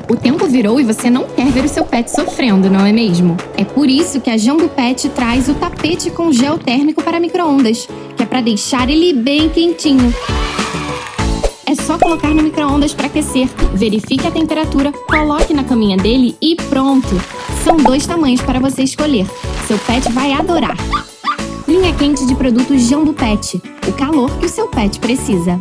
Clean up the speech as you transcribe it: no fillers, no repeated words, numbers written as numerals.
O tempo virou e você não quer ver o seu pet sofrendo, não é mesmo? É por isso que a Jambo Pet traz o tapete com gel térmico para micro-ondas, que é para deixar ele bem quentinho. É só colocar no micro-ondas para aquecer, verifique a temperatura, coloque na caminha dele e pronto! São 2 tamanhos para você escolher. Seu pet vai adorar. Linha quente de produtos Jambo Pet, o calor que o seu pet precisa.